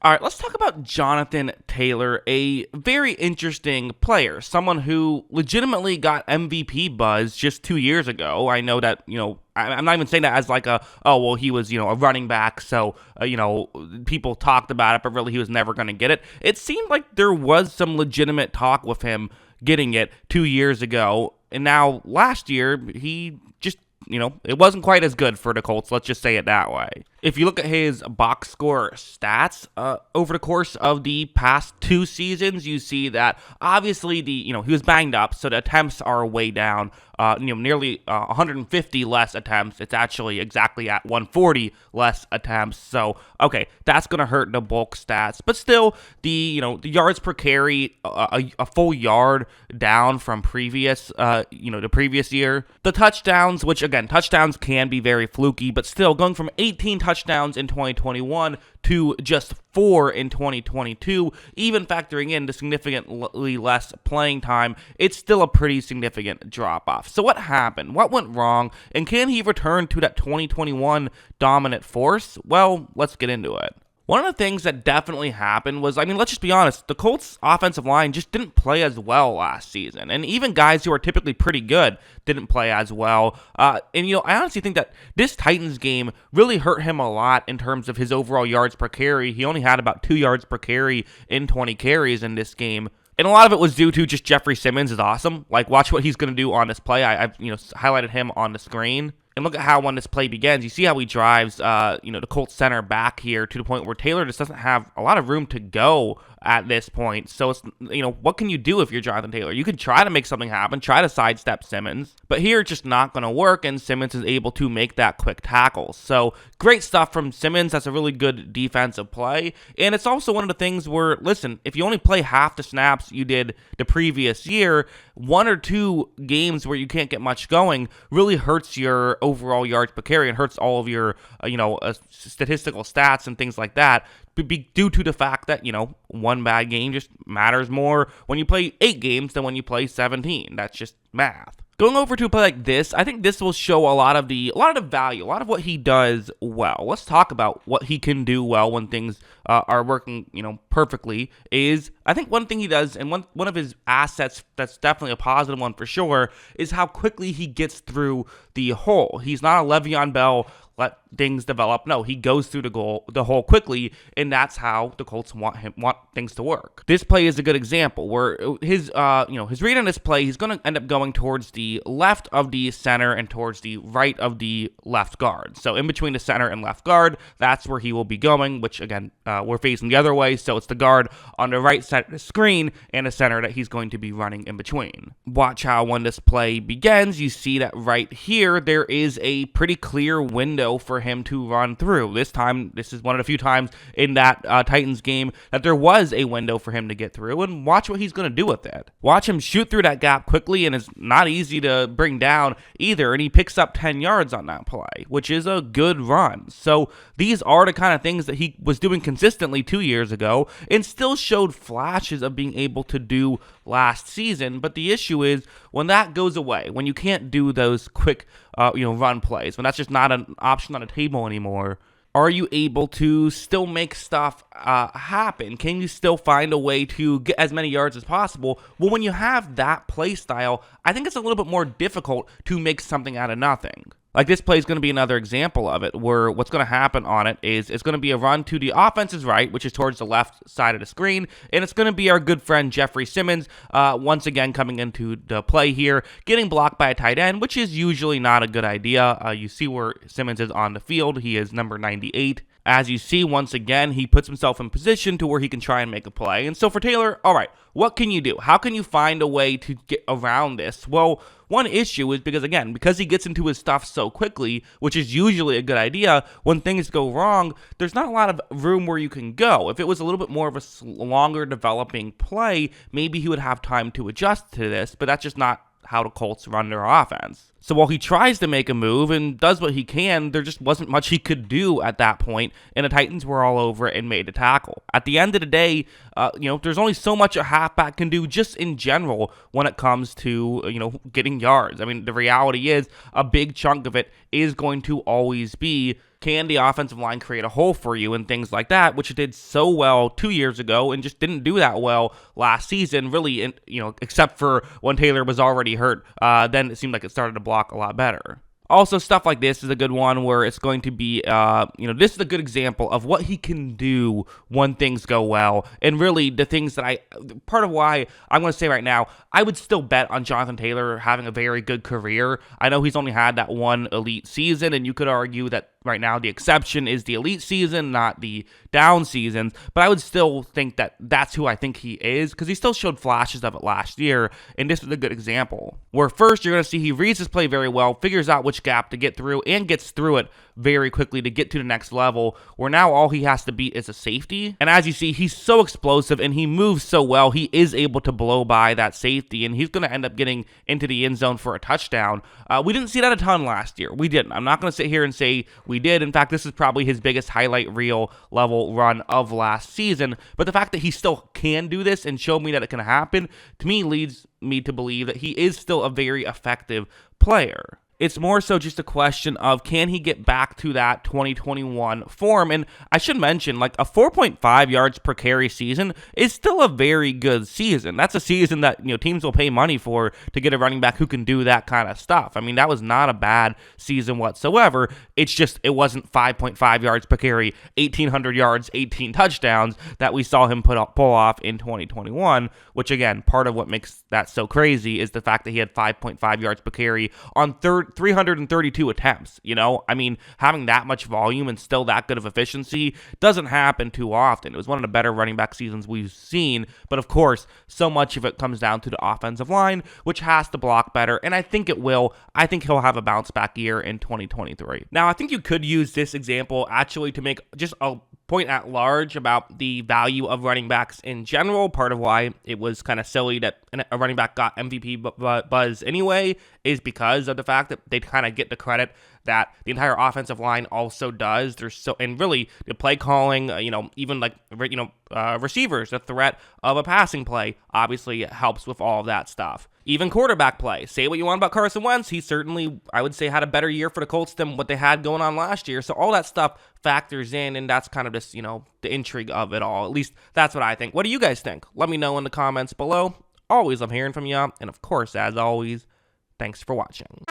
All right, let's talk about Johnathan Taylor, a very interesting player, someone who legitimately got MVP buzz just 2 years ago. I know that, I'm not even saying that as like he was, a running back, so, people talked about it, but really he was never going to get it. It seemed like there was some legitimate talk with him getting it 2 years ago, and now last year, he just it wasn't quite as good for the Colts. Let's just say it that way. If you look at his box score stats over the course of the past 2 seasons, you see that obviously he was banged up, so the attempts are way down. Nearly 150 less attempts. It's actually exactly at 140 less attempts. So okay, that's gonna hurt the bulk stats, but still, the yards per carry, a full yard down from the previous year. The touchdowns, which again, touchdowns can be very fluky, but still going from 18 touchdowns in 2021 to just 4 in 2022, even factoring in the significantly less playing time, it's still a pretty significant drop-off. So what happened? What went wrong? And can he return to that 2021 dominant force? Well, let's get into it. One of the things that definitely happened was, let's just be honest, the Colts' offensive line just didn't play as well last season. And even guys who are typically pretty good didn't play as well. I honestly think that this Titans game really hurt him a lot in terms of his overall yards per carry. He only had about 2 yards per carry in 20 carries in this game. And a lot of it was due to just Jeffrey Simmons is awesome. Like, watch what he's going to do on this play. I've highlighted him on the screen. And look at how when this play begins, you see how he drives, the Colts center back here to the point where Taylor just doesn't have a lot of room to go at this point. So it's, what can you do if you're Johnathan Taylor? You could try to make something happen, try to sidestep Simmons, but here it's just not going to work, and Simmons is able to make that quick tackle. So great stuff from Simmons. That's a really good defensive play. And it's also one of the things where, listen, if you only play half the snaps you did the previous year, 1 or 2 games where you can't get much going really hurts your overall yards per carry and hurts all of your, statistical stats and things like that. Due to the fact that, one bad game just matters more when you play 8 games than when you play 17. That's just math. Going over to a play like this, I think this will show a lot of the value, a lot of what he does well. Let's talk about what he can do well when things are working, perfectly. Is I think one thing he does, and one of his assets that's definitely a positive one for sure, is how quickly he gets through the hole. He's not a Le'Veon Bell, let things develop. No, he goes through the hole quickly, and that's how the Colts want things to work. This play is a good example where his read on this play, he's going to end up going towards the left of the center and towards the right of the left guard. So in between the center and left guard, that's where he will be going, which again, we're facing the other way, so it's the guard on the right side of the screen and the center that he's going to be running in between. Watch how when this play begins, you see that right here, there is a pretty clear window for him to run through. This is one of the few times in that Titans game that there was a window for him to get through, and watch what he's going to do with it. Watch him shoot through that gap quickly, and it's not easy to bring down either, and he picks up 10 yards on that play, which is a good run. So these are the kind of things that he was doing consistently 2 years ago and still showed flashes of being able to do last season. But the issue is when that goes away, when you can't do those quick run plays, when that's just not an option on the table anymore, are you able to still make stuff happen? Can you still find a way to get as many yards as possible? Well, when you have that play style, I think it's a little bit more difficult to make something out of nothing. Like this play is going to be another example of it, where what's going to happen on it is it's going to be a run to the offense's right, which is towards the left side of the screen, and it's going to be our good friend Jeffrey Simmons once again coming into the play here, getting blocked by a tight end, which is usually not a good idea. You see where Simmons is on the field. He is number 98. As you see, once again, he puts himself in position to where he can try and make a play. And so for Taylor, all right, what can you do? How can you find a way to get around this? Well, one issue is because he gets into his stuff so quickly, which is usually a good idea, when things go wrong, there's not a lot of room where you can go. If it was a little bit more of a longer developing play, maybe he would have time to adjust to this, but that's just not how the Colts run their offense. So while he tries to make a move and does what he can, there just wasn't much he could do at that point, and the Titans were all over it and made a tackle. At the end of the day, there's only so much a halfback can do just in general when it comes to, getting yards. I mean, the reality is a big chunk of it is going to always be can the offensive line create a hole for you and things like that, which it did so well 2 years ago and just didn't do that well last season, really, except for when Taylor was already hurt. Then it seemed like it started to block a lot better. Also, stuff like this is a good one where it's going to be, this is a good example of what he can do when things go well. And really, the things that part of why I'm going to say right now, I would still bet on Johnathan Taylor having a very good career. I know he's only had that one elite season, and you could argue that right now the exception is the elite season, not the down seasons, but I would still think that that's who I think he is, because he still showed flashes of it last year, and this is a good example. Where first you're going to see he reads his play very well, figures out which gap to get through, and gets through it very quickly to get to the next level, where now all he has to beat is a safety. And as you see, he's so explosive and he moves so well, he is able to blow by that safety, and he's going to end up getting into the end zone for a touchdown. We didn't see that a ton last year. We didn't. I'm not going to sit here and say we did. In fact, this is probably his biggest highlight reel level run of last season. But the fact that he still can do this and show me that it can happen, to me, leads me to believe that he is still a very effective player. It's more so just a question of, can he get back to that 2021 form? And I should mention, like, a 4.5 yards per carry season is still a very good season. That's a season that, teams will pay money for to get a running back who can do that kind of stuff. I mean, that was not a bad season whatsoever. It's just, it wasn't 5.5 yards per carry, 1,800 yards, 18 touchdowns that we saw him pull off in 2021, which, again, part of what makes that so crazy is the fact that he had 5.5 yards per carry on 332 attempts. I mean, having that much volume and still that good of efficiency doesn't happen too often. It was one of the better running back seasons we've seen, but of course, so much of it comes down to the offensive line, which has to block better, and I think it will. I think he'll have a bounce back year in 2023. Now, I think you could use this example actually to make just a point at large about the value of running backs in general. Part of why it was kind of silly that a running back got MVP buzz anyway is because of the fact that they kind of get the credit that the entire offensive line also does. And really the play calling, even like receivers, the threat of a passing play obviously helps with all of that stuff. Even quarterback play. Say what you want about Carson Wentz, he certainly, I would say, had a better year for the Colts than what they had going on last year. So all that stuff factors in, and that's kind of just, the intrigue of it all. At least that's what I think. What do you guys think? Let me know in the comments below. Always love hearing from you. And of course, as always, thanks for watching.